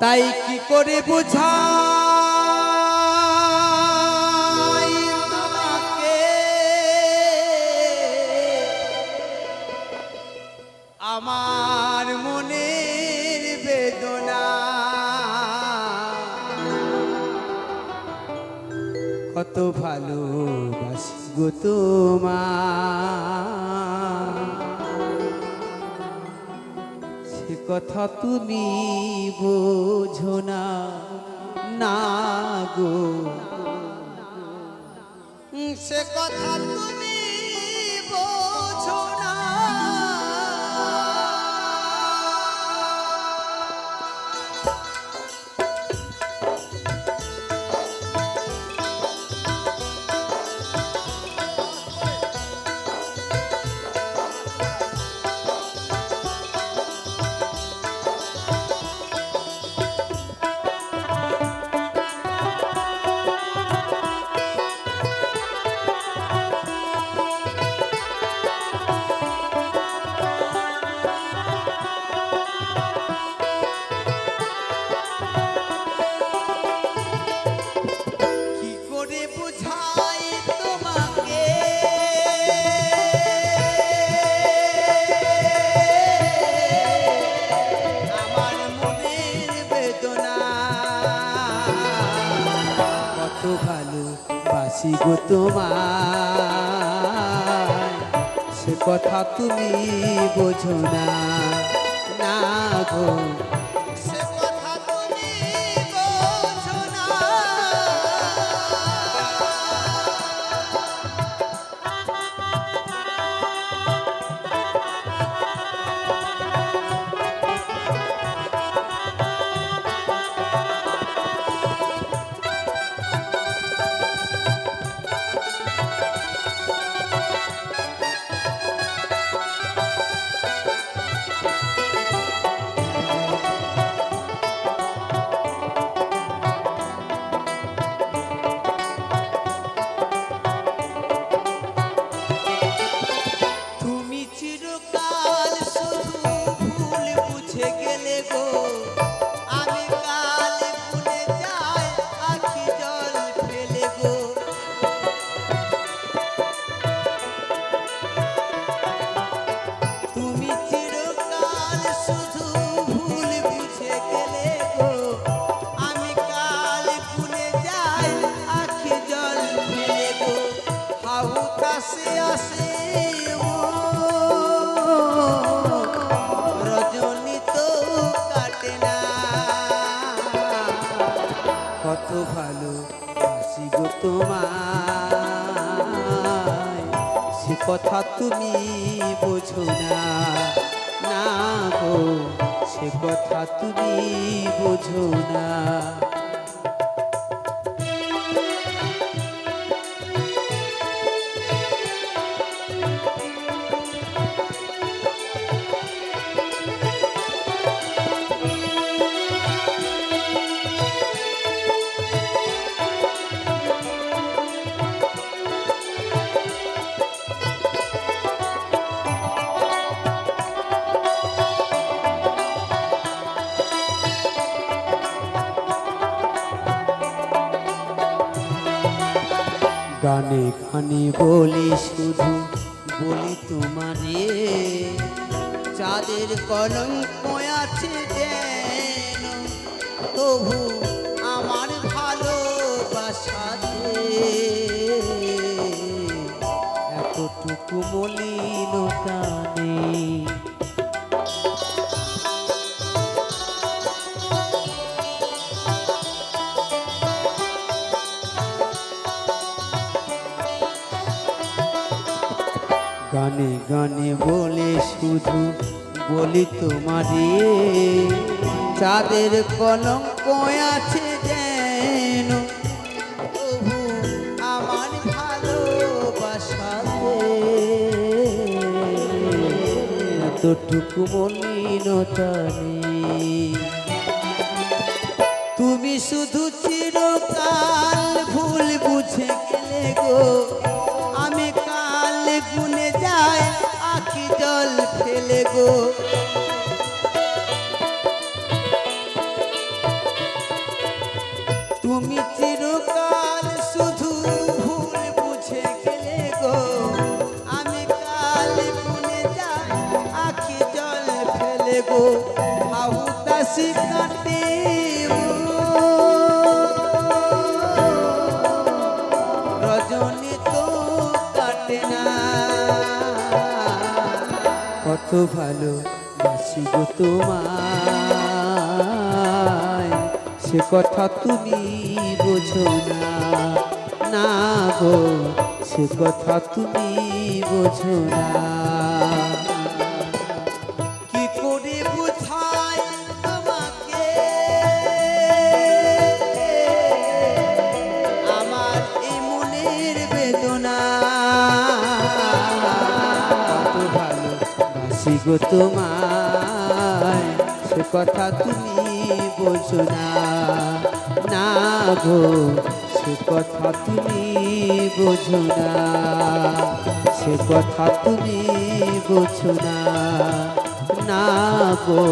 তাই কি করে বুঝাই তোমাকে আমার মনের বেদনা, কত ভালোবাসি গো তোমায়, সে কথা তুমি বোঝো না, না গো, সে কথা তুমি বোঝো না। ভালোবাসি গো তোমায়, সে কথা তুমি বোঝো না, না গো, সে কথা তুমি বোঝো না। রজনী তো কাটে না, কত ভালোবাসি গো তোমায়, সে কথা তুমি বোঝো না, না গো, সে কথা তুমি বোঝো না। গানে গানে বলি শুধু বলি তোমারে, চাঁদের কলঙ্ক আছে যেন তবু আমার ভালোবাসাতে, এতটুকু মলিনতা নেই। গানে গানে বলে শুধু বলি তোমারে, চাঁদের কলঙ্ক আছে যেন তবু আমার ভালোবাসাতে, এতটুকু মলিনতা নেই। তুমি শুধু চিরকাল ভুল বুঝে গেলে গো, আমি কাল গুনে যাই আখি জল ফেলে গো। তুমি চিরকাল শুধু ভুল বুঝে গেলে গো, আমি কাল গুনে যাই আখি জল ফেলে গো, হাহুতাশি কাটে রজনী তো কাটে না। কত ভালো বাসি গো তোমায়, সে কথা তুমি বোঝো না, না গো সে কথা তুমি বোঝো না। কি করে বুঝাই তোমাকে আমার এই মনের বেদনা, কত ভালো বাসি গো তোমায়, সে কথা তুমি বোঝো না, না গো সে কথা তুমি বোঝো না, সে কথা তুমি বোঝো না, না গো